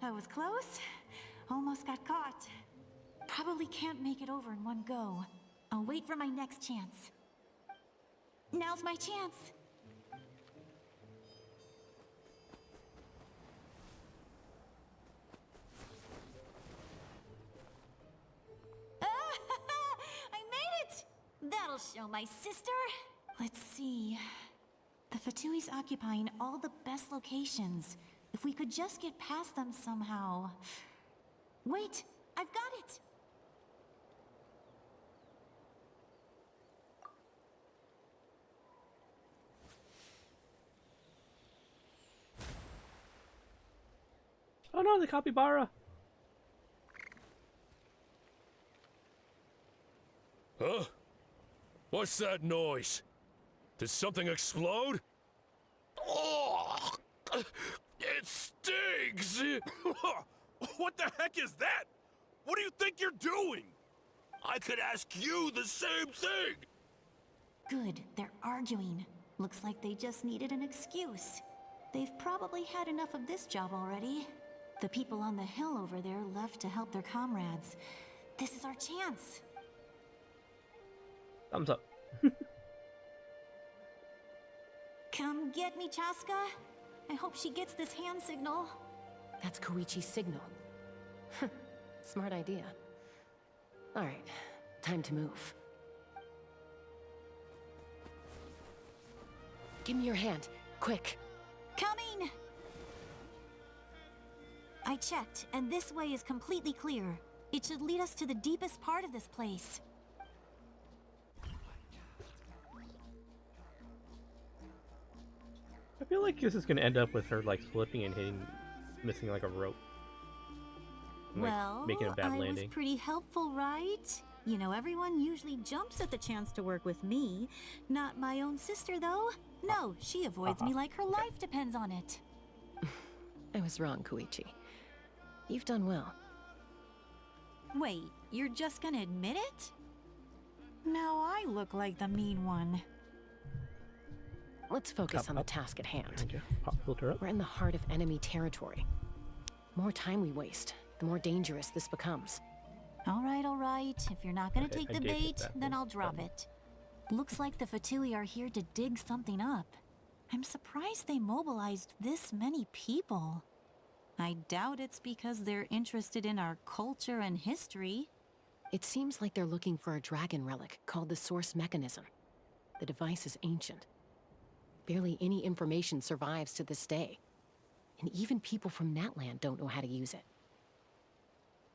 That was close. Almost got caught. Probably can't make it over in one go. I'll wait for my next chance. Now's my chance. I made it! That'll show my sister. Let's see. The Fatui's occupying all the best locations. If we could just get past them somehow. Wait, I've got it! Oh no, the capybara! Huh? What's that noise? Did something explode? Oh! It stings! What the heck is that? What do you think you're doing? I could ask you the same thing! Good, they're arguing. Looks like they just needed an excuse. They've probably had enough of this job already. The people on the hill over there left to help their comrades. This is our chance. Thumbs up. Come get me, Chaska. I hope she gets this hand signal. That's Koichi's signal. Smart idea. Alright, time to move. Give me your hand, quick. Coming! I checked, and this way is completely clear. It should lead us to the deepest part of this place. I feel like this is gonna end up with her like slipping and hitting, missing like a rope. And, like, Well, making a bad I landing. was pretty helpful, right? You know, everyone usually jumps at the chance to work with me. Not my own sister, though. No, she avoids me like her life depends on it. I was wrong, Koichi. You've done well. Wait, you're just gonna admit it? Now I look like the mean one. Let's focus Up, on the up. task at hand. Okay, pop filter up. We're in the heart of enemy territory. The more time we waste, the more dangerous this becomes. All right. If you're not gonna Okay, take I the did hit bait, that then thing. I'll drop it. Looks like the Fatui are here to dig something up. I'm surprised they mobilized this many people. I doubt it's because they're interested in our culture and history. It seems like they're looking for a dragon relic called the Source Mechanism. The device is ancient. Barely any information survives to this day. And even people from Natland don't know how to use it.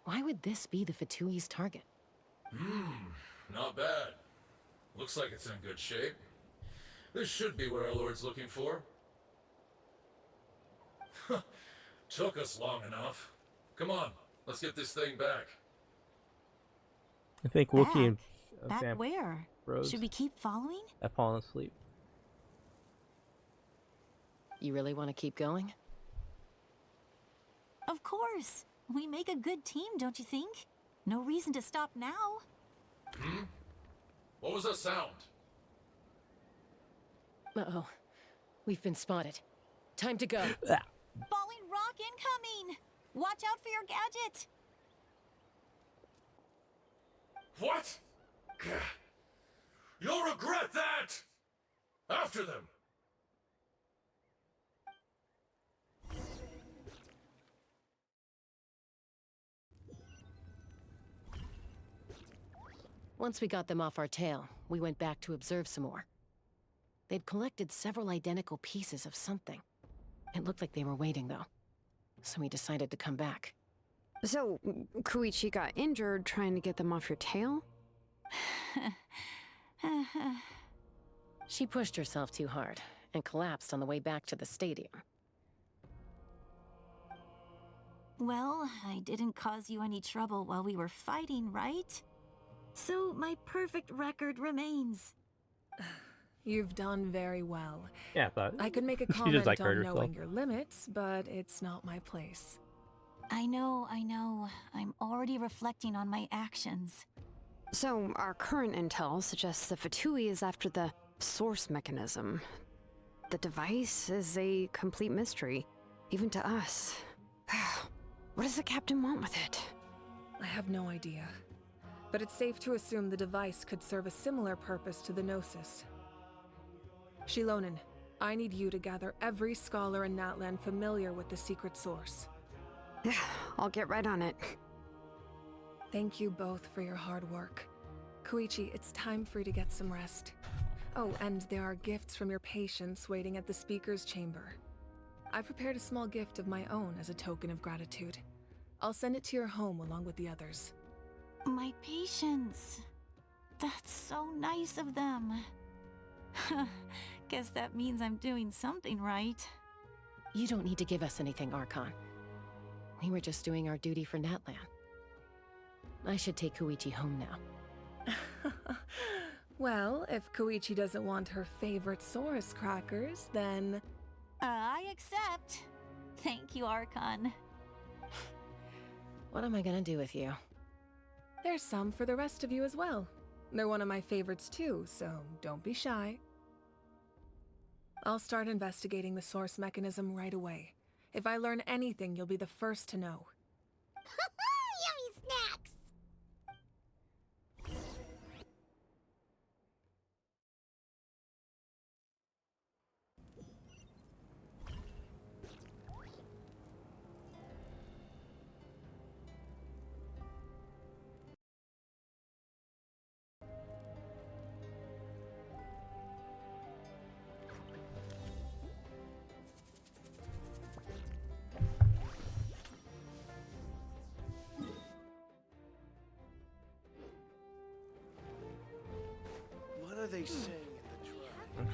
Why would this be the Fatui's target? Not bad. Looks like it's in good shape. This should be what our Lord's looking for. Took us long enough. Come on, let's get this thing back. I think Wookiee and Back Vamp where? Rose Should we keep following? have fallen asleep. You really want to keep going? Of course. We make a good team, don't you think? No reason to stop now. What was that sound? Uh-oh. We've been spotted. Time to go. Falling rock incoming! Watch out for your gadget! What? You'll regret that! After them! Once we got them off our tail, we went back to observe some more. They'd collected several identical pieces of something. It looked like they were waiting, though. So we decided to come back. So, Koichi got injured trying to get them off your tail? She pushed herself too hard and collapsed on the way back to the stadium. Well, I didn't cause you any trouble while we were fighting, right? So my perfect record remains. You've done very well. Yeah, but I could make a she just comment like hurt on herself. knowing your limits, but it's not my place. I know. I'm already reflecting on my actions. So, our current intel suggests the Fatui is after the source mechanism. The device is a complete mystery, even to us. What does the captain want with it? I have no idea. But it's safe to assume the device could serve a similar purpose to the Gnosis. Shilonen, I need you to gather every scholar in Natlan familiar with the secret source. Yeah, I'll get right on it. Thank you both for your hard work. Koichi, it's time for you to get some rest. Oh, and there are gifts from your patients waiting at the speaker's chamber. I prepared a small gift of my own as a token of gratitude. I'll send it to your home along with the others. My patience. That's so nice of them. Guess that means I'm doing something right. You don't need to give us anything, Archon. We were just doing our duty for Natlan. I should take Koichi home now. Well, if Koichi doesn't want her favorite Saurus crackers, then... I accept. Thank you, Archon. What am I gonna do with you? There's some for the rest of you as well. They're one of my favorites too, so don't be shy. I'll start investigating the source mechanism right away. If I learn anything, you'll be the first to know. Yummy snacks! What are they saying at the tribe?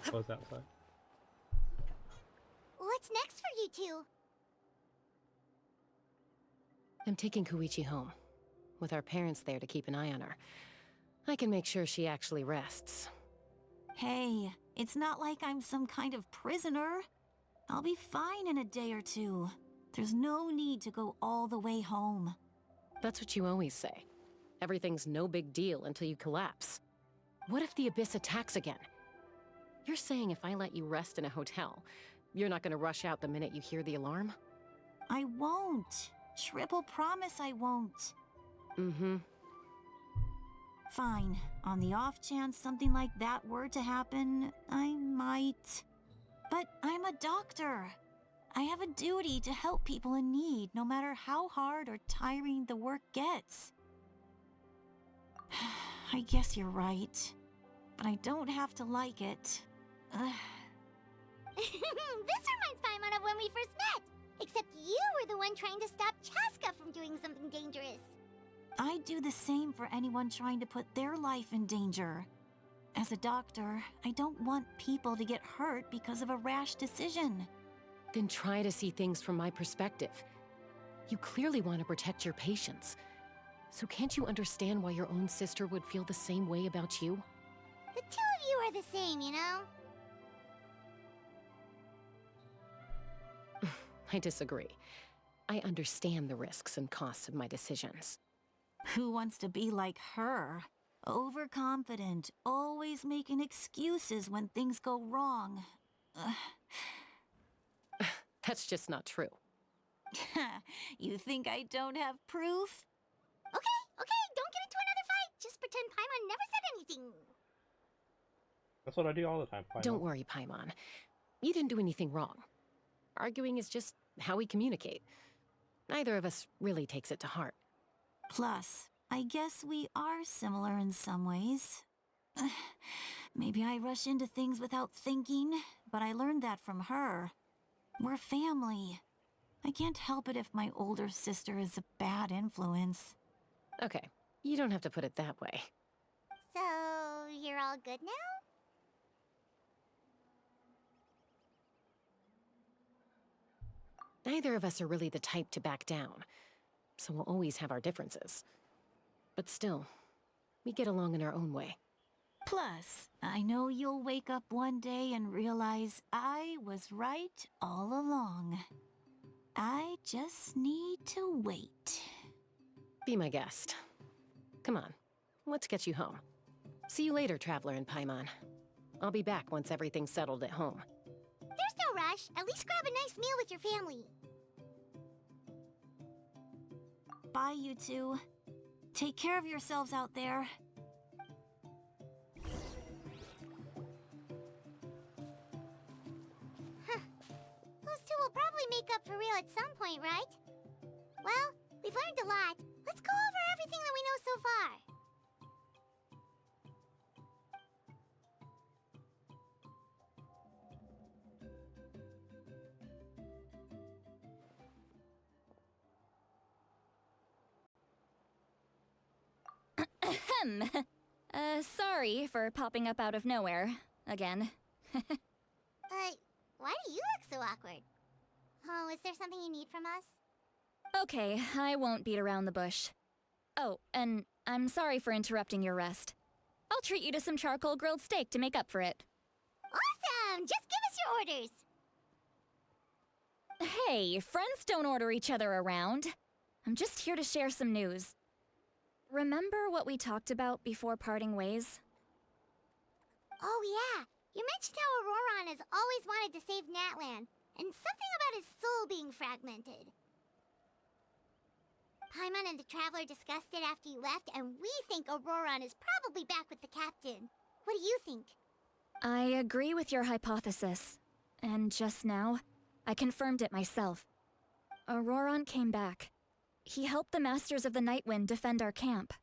Close outside. What's next for you two? I'm taking Koichi home. With our parents there to keep an eye on her. I can make sure she actually rests. Hey, it's not like I'm some kind of prisoner. I'll be fine in a day or two. There's no need to go all the way home. That's what you always say. Everything's no big deal until you collapse. What if the Abyss attacks again? You're saying if I let you rest in a hotel, you're not gonna rush out the minute you hear the alarm? I won't. Triple promise I won't. Mm-hmm. Fine. On the off chance something like that were to happen, I might. But I'm a doctor. I have a duty to help people in need, no matter how hard or tiring the work gets. I guess you're right. But I don't have to like it. This reminds Paimon of when we first met. Except you were the one trying to stop Chaska from doing something dangerous. I'd do the same for anyone trying to put their life in danger. As a doctor, I don't want people to get hurt because of a rash decision. Then try to see things from my perspective. You clearly want to protect your patients. So can't you understand why your own sister would feel the same way about you? The two of you are the same, you know? I disagree. I understand the risks and costs of my decisions. Who wants to be like her? Overconfident, always making excuses when things go wrong. That's just not true. You think I don't have proof? Okay, don't get into another fight. Just pretend Paimon never said anything. That's what I do all the time. Don't worry, Paimon. You didn't do anything wrong. Arguing is just how we communicate. Neither of us really takes it to heart. Plus, I guess we are similar in some ways. Maybe I rush into things without thinking, but I learned that from her. We're family. I can't help it if my older sister is a bad influence. Okay, you don't have to put it that way. So, you're all good now? Neither of us are really the type to back down, so we'll always have our differences. But still, we get along in our own way. Plus, I know you'll wake up one day and realize I was right all along. I just need to wait. Be my guest. Come on, let's get you home. See you later, Traveler in Paimon. I'll be back once everything's settled at home. There's no rush. At least grab a nice meal with your family. Bye, you two. Take care of yourselves out there. Those two will probably make up for real at some point, right? Well, we've learned a lot. Let's go over everything that we know so far. Sorry for popping up out of nowhere. Again. Why do you look so awkward? Oh, is there something you need from us? Okay, I won't beat around the bush. Oh, and I'm sorry for interrupting your rest. I'll treat you to some charcoal grilled steak to make up for it. Awesome! Just give us your orders! Hey, friends don't order each other around. I'm just here to share some news. Remember what we talked about before parting ways? Oh yeah, you mentioned how Auroron has always wanted to save Natlan, and something about his soul being fragmented. Paimon and the Traveler discussed it after you left, and we think Auroron is probably back with the captain. What do you think? I agree with your hypothesis. And just now, I confirmed it myself. Auroron came back. He helped the Masters of the Nightwind defend our camp.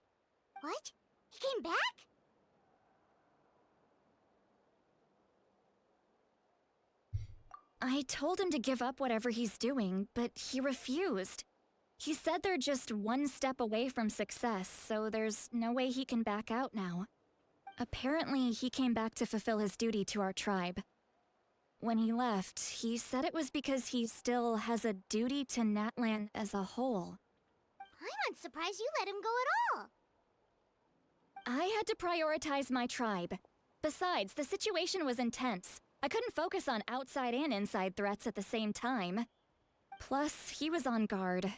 What? He came back? I told him to give up whatever he's doing, but he refused. He said they're just one step away from success, so there's no way he can back out now. Apparently, he came back to fulfill his duty to our tribe. When he left, he said it was because he still has a duty to Natlan as a whole. I'm surprised you let him go at all. I had to prioritize my tribe. Besides, the situation was intense. I couldn't focus on outside and inside threats at the same time. Plus, he was on guard.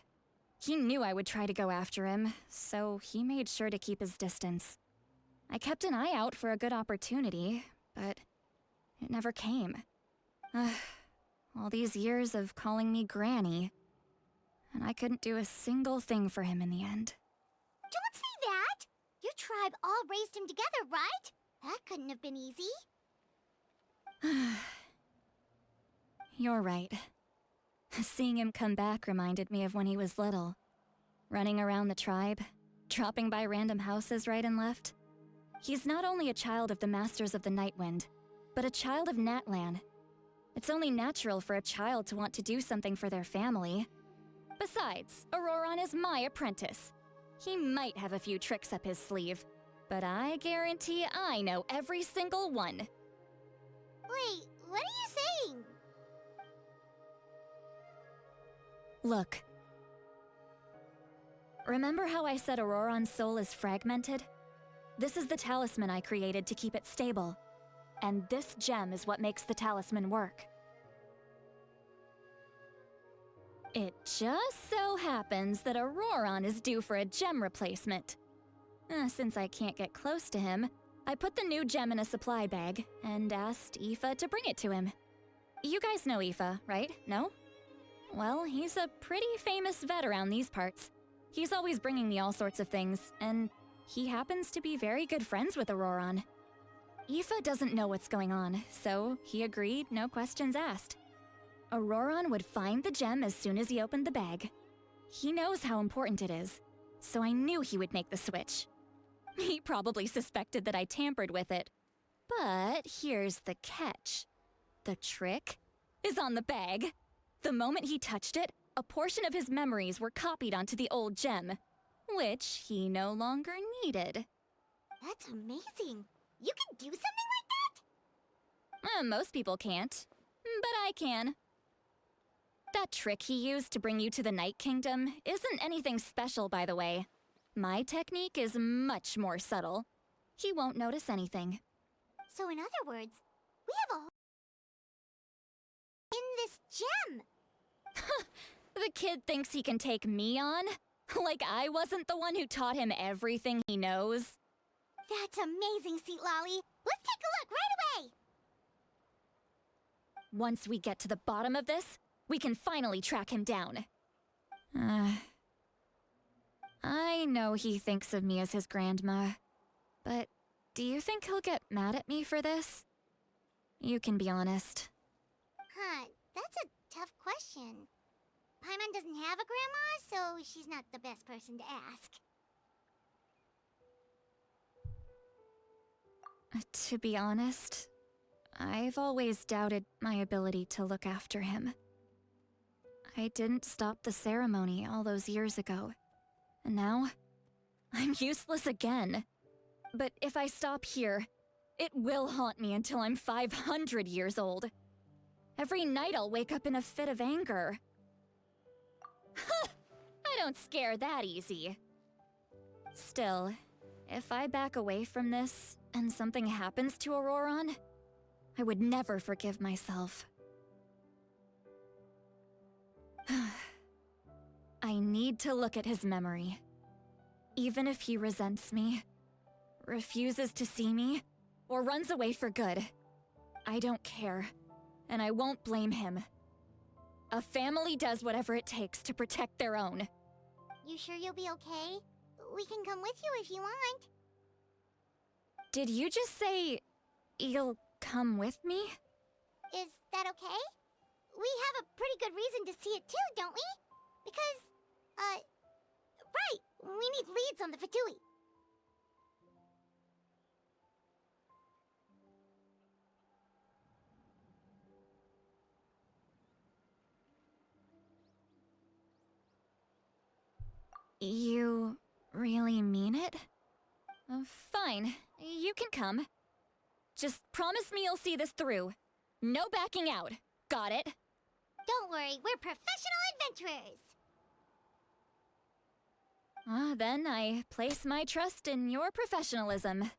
He knew I would try to go after him, so he made sure to keep his distance. I kept an eye out for a good opportunity, but it never came. All these years of calling me Granny, and I couldn't do a single thing for him in the end. Don't say that! Your tribe all raised him together, right? That couldn't have been easy. You're right. Seeing him come back reminded me of when he was little. Running around the tribe, dropping by random houses right and left. He's not only a child of the Masters of the Nightwind, but a child of Natlan. It's only natural for a child to want to do something for their family. Besides, Auroron is my apprentice. He might have a few tricks up his sleeve, but I guarantee I know every single one. Wait, what are you saying? Look. Remember how I said Auroron's soul is fragmented? This is the talisman I created to keep it stable. And this gem is what makes the talisman work. It just so happens that Auroron is due for a gem replacement. Since I can't get close to him, I put the new gem in a supply bag and asked Aoife to bring it to him. You guys know Aoife, right? No? Well, he's a pretty famous vet around these parts. He's always bringing me all sorts of things, and he happens to be very good friends with Auroron. Aoife doesn't know what's going on, so he agreed, no questions asked. Auroron would find the gem as soon as he opened the bag. He knows how important it is, so I knew he would make the switch. He probably suspected that I tampered with it. But here's the catch. The trick is on the bag. The moment he touched it, a portion of his memories were copied onto the old gem, which he no longer needed. That's amazing. You can do something like that? Most people can't, but I can. That trick he used to bring you to the Night Kingdom isn't anything special, by the way. My technique is much more subtle. He won't notice anything. So in other words, we have a whole in this gem. The kid thinks he can take me on? Like I wasn't the one who taught him everything he knows? That's amazing, Seat Lolly. Let's take a look right away. Once we get to the bottom of this, we can finally track him down. I know he thinks of me as his grandma, but do you think he'll get mad at me for this? You can be honest. Huh, that's a tough question. Paimon doesn't have a grandma, so she's not the best person to ask. To be honest, I've always doubted my ability to look after him. I didn't stop the ceremony all those years ago, and now I'm useless again. But if I stop here, it will haunt me until I'm 500 years old. Every night I'll wake up in a fit of anger. I don't scare that easy. Still, if I back away from this and something happens to Auroron, I would never forgive myself. I need to look at his memory. Even if he resents me, refuses to see me, or runs away for good, I don't care, and I won't blame him. A family does whatever it takes to protect their own. You sure you'll be okay? We can come with you if you want. Did you just say you'll come with me? Is that okay? We have a pretty good reason to see it too, don't we? Because, right, we need leads on the Fatui. You really mean it? Fine, you can come. Just promise me you'll see this through. No backing out. Got it? Don't worry, we're professional adventurers. Then I place my trust in your professionalism.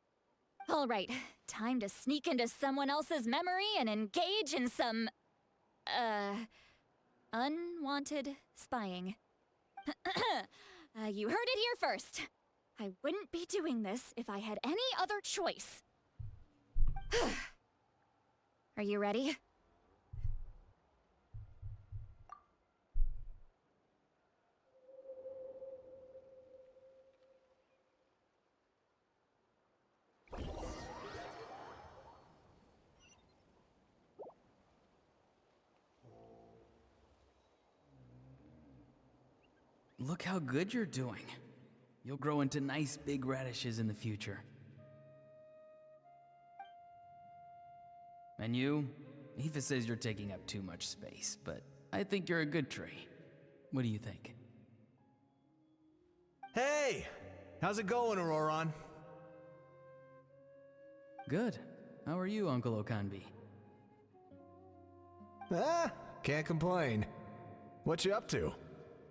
All right, time to sneak into someone else's memory and engage in some, unwanted spying. You heard it here first. I wouldn't be doing this if I had any other choice. Are you ready? Look how good you're doing. You'll grow into nice big radishes in the future. And you? Aoife says you're taking up too much space, but I think you're a good tree. What do you think? Hey! How's it going, Auroron? Good. How are you, Uncle Okanbi? Can't complain. What you up to?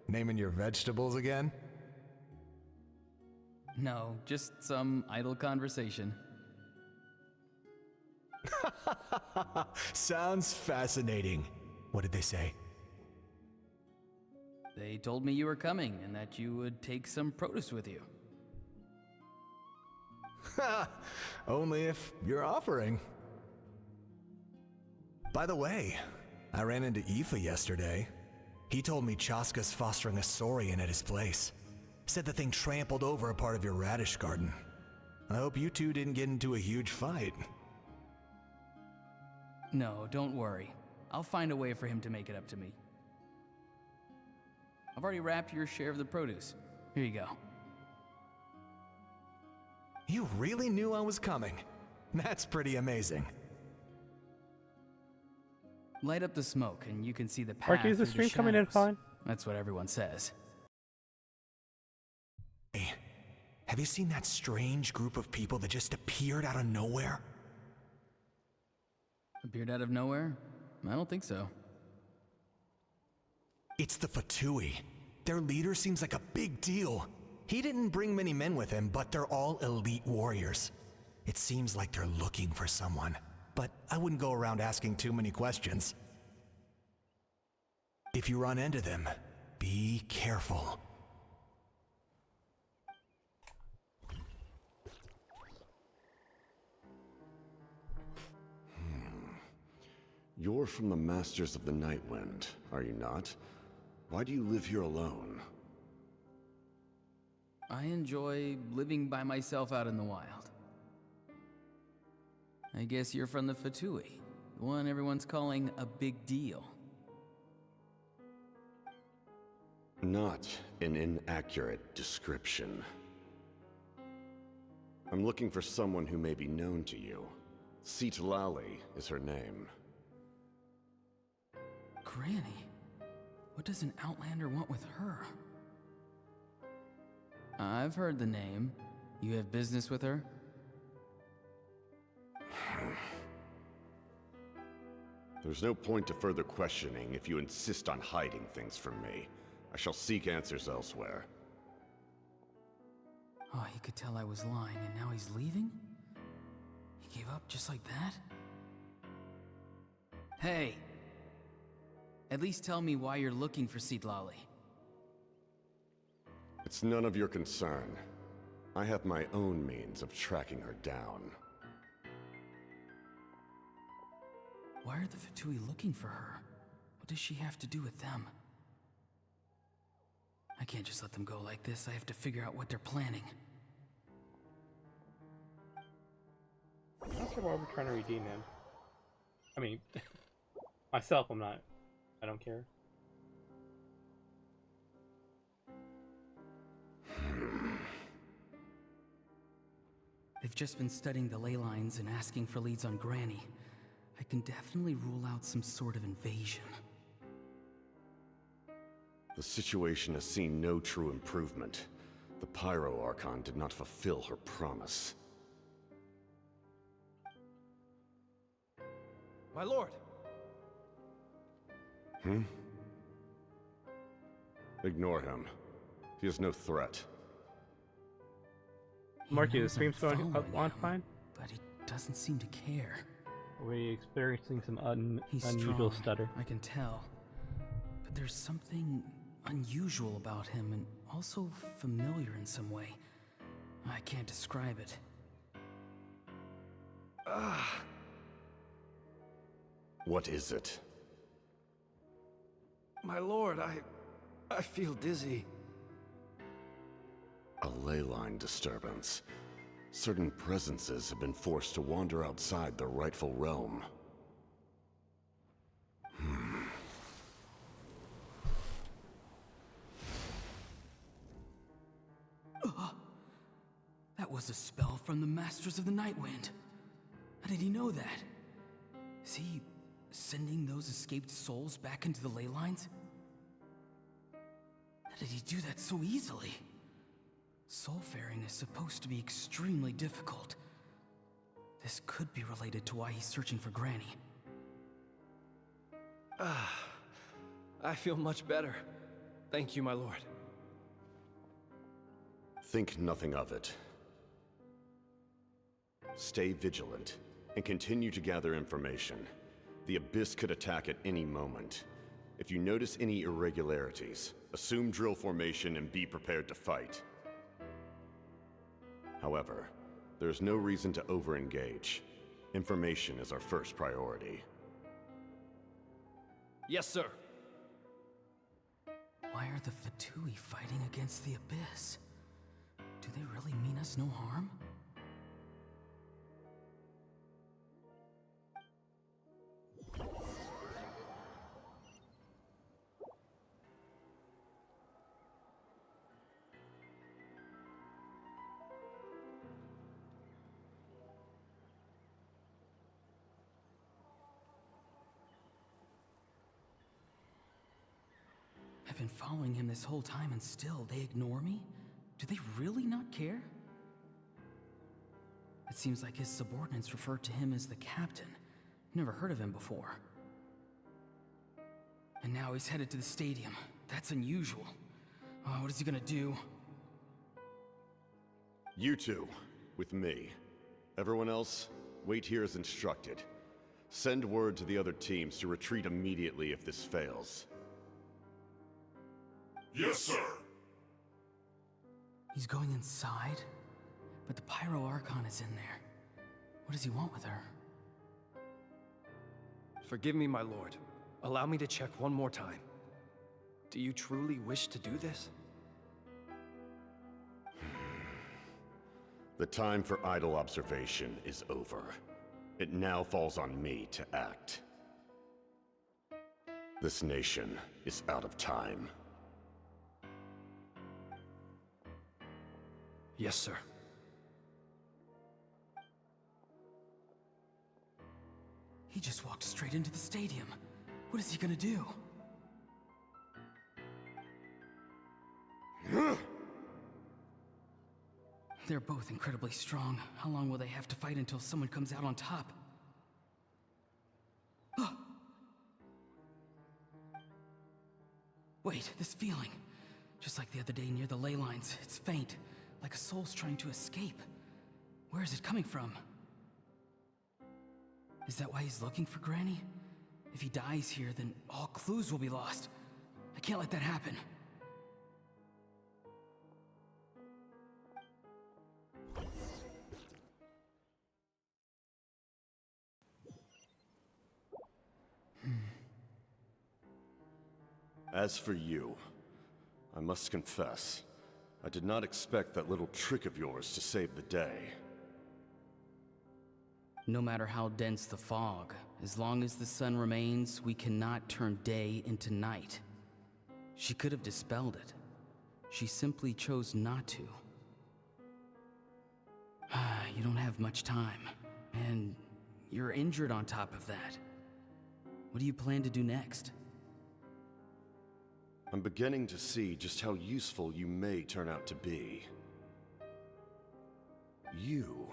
Naming your vegetables again? No, just some idle conversation. Sounds fascinating. What did they say? They told me you were coming and that you would take some produce with you. Only if you're offering. By the way, I ran into Aoife yesterday. He told me Chaska's fostering a saurian at his place. Said the thing trampled over a part of your radish garden. I hope you two didn't get into a huge fight. No, don't worry. I'll find a way for him to make it up to me. I've already wrapped your share of the produce. Here you go. You really knew I was coming. That's pretty amazing. Light up the smoke and you can see the path Parky, is the through stream coming in shadows. fine? That's what everyone says. Hey, have you seen that strange group of people that just appeared out of nowhere? Appeared out of nowhere? I don't think so. It's the Fatui. Their leader seems like a big deal. He didn't bring many men with him, but they're all elite warriors. It seems like they're looking for someone, but I wouldn't go around asking too many questions. If you run into them, be careful. You're from the Masters of the Nightwind, are you not? Why do you live here alone? I enjoy living by myself out in the wild. I guess you're from the Fatui, the one everyone's calling a big deal. Not an inaccurate description. I'm looking for someone who may be known to you. Citlali is her name. Granny? What does an Outlander want with her? I've heard the name. You have business with her? There's no point to further questioning if you insist on hiding things from me. I shall seek answers elsewhere. Oh, he could tell I was lying, and now he's leaving? He gave up just like that? Hey! At least tell me why you're looking for Citlali. It's none of your concern. I have my own means of tracking her down. Why are the Fatui looking for her? What does she have to do with them? I can't just let them go like this. I have to figure out what they're planning. I'm not sure why we're trying to redeem him. I mean, myself, I'm not. I don't care. They've just been studying the ley lines and asking for leads on Granny. I can definitely rule out some sort of invasion. The situation has seen no true improvement. The Pyro Archon did not fulfill her promise. My lord! Ignore him. He is no threat. Marky, the stream's going on fine? But he doesn't seem to care. Are we experiencing some He's unusual strong, stutter? I can tell. But there's something unusual about him and also familiar in some way. I can't describe it. What is it? My lord, I feel dizzy. A ley line disturbance. Certain presences have been forced to wander outside their rightful realm. That was a spell from the Masters of the Nightwind. How did he know that? Is he sending those escaped souls back into the ley lines? How did he do that so easily? Soulfaring is supposed to be extremely difficult. This could be related to why he's searching for Granny. I feel much better. Thank you, my lord. Think nothing of it. Stay vigilant, and continue to gather information. The Abyss could attack at any moment. If you notice any irregularities, assume drill formation and be prepared to fight. However, there is no reason to over-engage. Information is our first priority. Yes, sir. Why are the Fatui fighting against the Abyss? Do they really mean us no harm? I've been following him this whole time and still they ignore me? Do they really not care? It seems like his subordinates refer to him as the captain. Never heard of him before. And now he's headed to the stadium. That's unusual. What is he gonna do? You two, with me. Everyone else, wait here as instructed. Send word to the other teams to retreat immediately if this fails. Yes, sir. He's going inside? But the Pyro Archon is in there. What does he want with her? Forgive me, my lord. Allow me to check one more time. Do you truly wish to do this? The time for idle observation is over. It now falls on me to act. This nation is out of time. Yes, sir. He just walked straight into the stadium. What is he gonna do? They're both incredibly strong. How long will they have to fight until someone comes out on top? Wait, this feeling. Just like the other day near the ley lines, it's faint, like a soul's trying to escape. Where is it coming from? Is that why he's looking for Granny? If he dies here, then all clues will be lost. I can't let that happen. As for you, I must confess, I did not expect that little trick of yours to save the day. No matter how dense the fog, as long as the sun remains, we cannot turn day into night. She could have dispelled it. She simply chose not to. You don't have much time, and you're injured on top of that. What do you plan to do next? I'm beginning to see just how useful you may turn out to be. You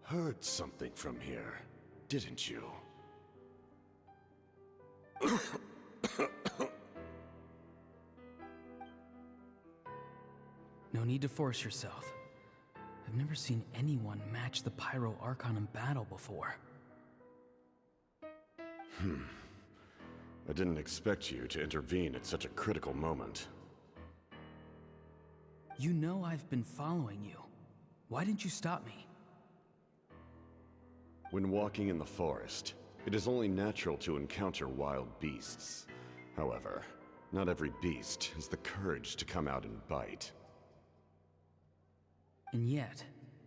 heard something from here, didn't you? No need to force yourself. I've never seen anyone match the Pyro Archon in battle before. I didn't expect you to intervene at such a critical moment. You know I've been following you. Why didn't you stop me? When walking in the forest, it is only natural to encounter wild beasts. However, not every beast has the courage to come out and bite. And yet,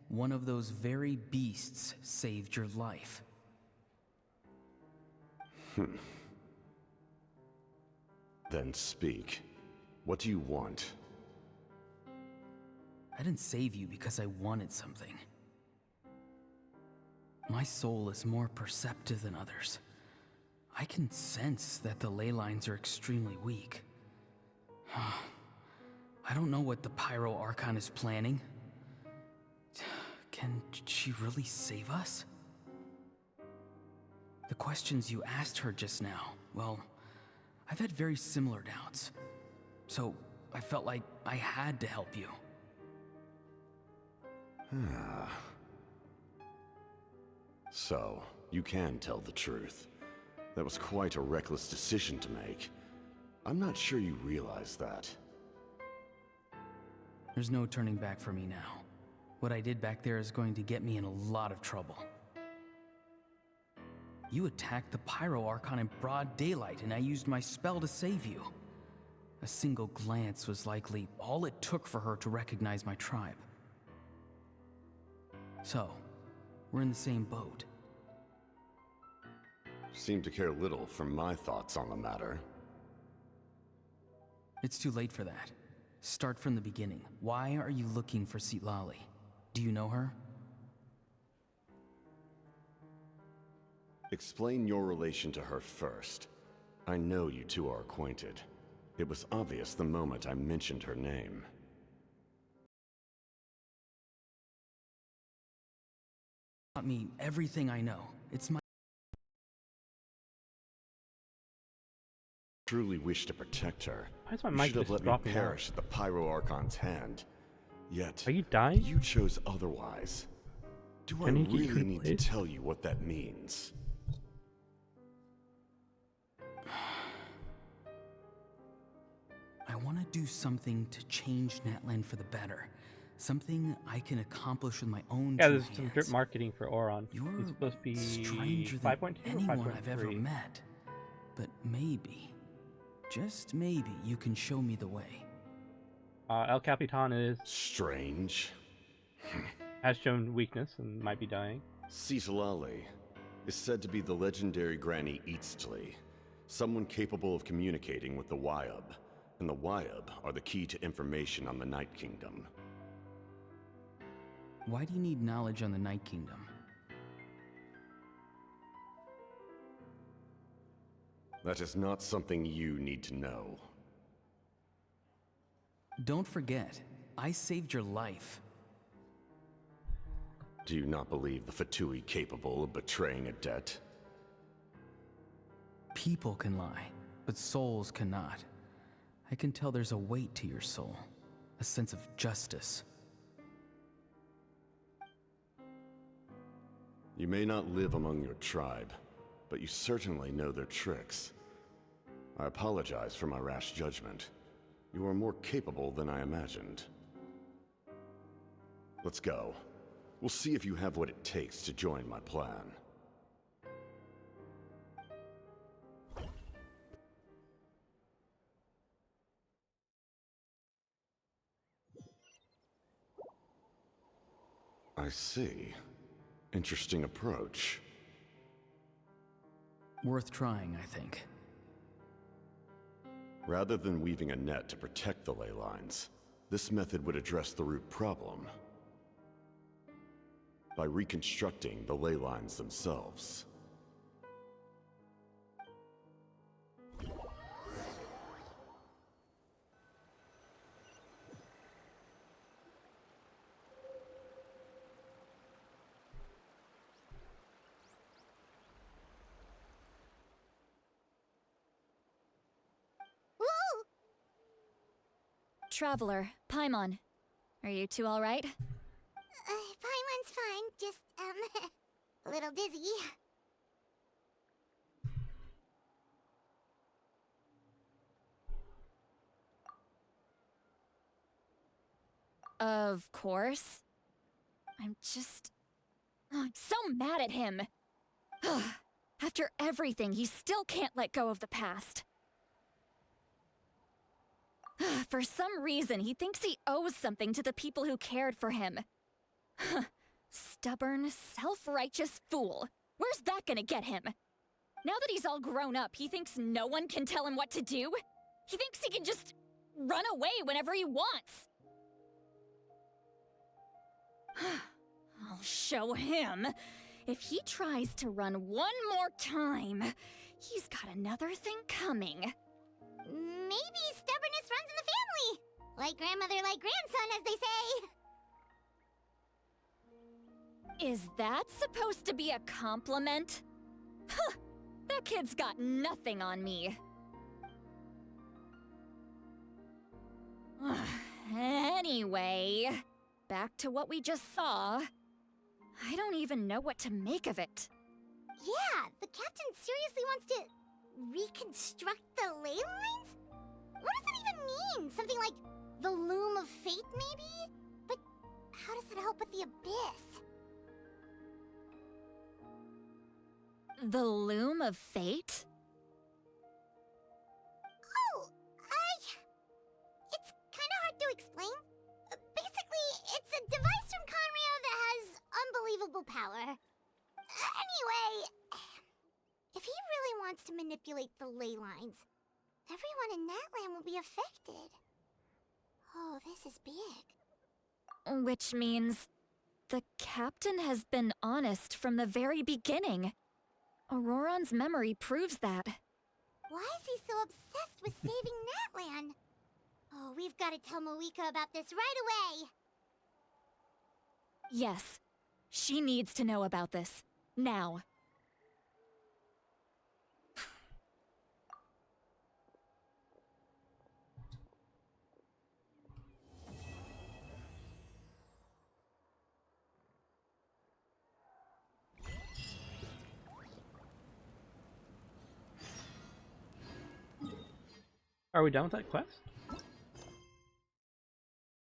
one of those very beasts saved your life. Then speak. What do you want? I didn't save you because I wanted something. My soul is more perceptive than others. I can sense that the ley lines are extremely weak. I don't know what the Pyro Archon is planning. Can she really save us? The questions you asked her just now, well, I've had very similar doubts. So I felt like I had to help you. So, you can tell the truth. That was quite a reckless decision to make. I'm not sure you realize that. There's no turning back for me now. What I did back there is going to get me in a lot of trouble. You attacked the Pyro Archon in broad daylight, and I used my spell to save you. A single glance was likely all it took for her to recognize my tribe. So, we're in the same boat. Seem to care little for my thoughts on the matter. It's too late for that. Start from the beginning. Why are you looking for Citlali? Do you know her? Explain your relation to her first. I know you two are acquainted. It was obvious the moment I mentioned her name. Taught me everything I know. It's my truly wish to protect her, Why is my you mic should have just let me dropping out? perish at the Pyro Archon's hand. Yet, Are you dying? you chose otherwise. Do I Can he get you really need to replaced? tell you what that means? I want to do something to change Natlan for the better. Something I can accomplish with my own Yeah, two there's some drip hands. marketing for Oron. You're It's supposed to be stranger than 5.2 or anyone I've ever 5.3. met. But maybe, just maybe, you can show me the way. El Capitan strange. has shown weakness and might be dying. Citlali is said to be the legendary Granny Eastly, someone capable of communicating with the Wyub, and the Wyub are the key to information on the Night Kingdom. Why do you need knowledge on the Night Kingdom? That is not something you need to know. Don't forget, I saved your life. Do you not believe the Fatui capable of betraying a debt? People can lie, but souls cannot. I can tell there's a weight to your soul, a sense of justice. You may not live among your tribe, but you certainly know their tricks. I apologize for my rash judgment. You are more capable than I imagined. Let's go. We'll see if you have what it takes to join my plan. I see. Interesting approach. Worth trying, I think. Rather than weaving a net to protect the ley lines, this method would address the root problem by reconstructing the ley lines themselves. Woo! Traveler, Paimon. Are you two alright? Paimon's fine, just, a little dizzy. Of course. I'm so mad at him. After everything, he still can't let go of the past. For some reason, he thinks he owes something to the people who cared for him. Stubborn, self-righteous fool. Where's that gonna get him? Now that he's all grown up, he thinks no one can tell him what to do? He thinks he can just run away whenever he wants. I'll show him. If he tries to run one more time, he's got another thing coming. Maybe stubbornness runs in the family. Like grandmother, like grandson, as they say. Is that supposed to be a compliment? Huh, that kid's got nothing on me. Anyway, back to what we just saw. I don't even know what to make of it. Yeah, the captain seriously wants to reconstruct the ley lines? What does that even mean? Something like the loom of fate, maybe? But how does that help with the abyss? The loom of fate? Oh, it's kind of hard to explain. Basically, it's a device from Conrio that has unbelievable power. Anyway, if he really wants to manipulate the ley lines, everyone in Natlan will be affected. Oh, this is big. Which means the captain has been honest from the very beginning. Auroron's memory proves that. Why is he so obsessed with saving Natlan? Oh, we've got to tell Moeka about this right away. Yes, she needs to know about this. Now. Are we done with that quest?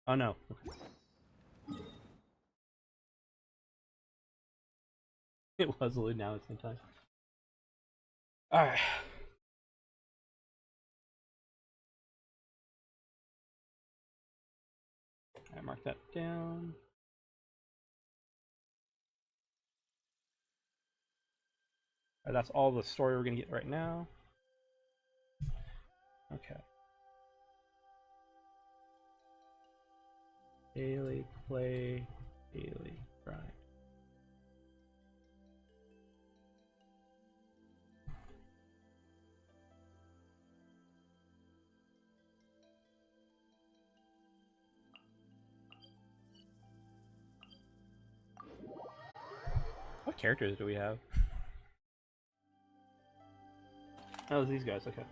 Oh no. It was loaded now at the same time. Alright. I mark that down. Alright, that's all the story we're gonna get right now. Okay. Daily play, daily grind. What characters do we have? Oh, these guys, okay.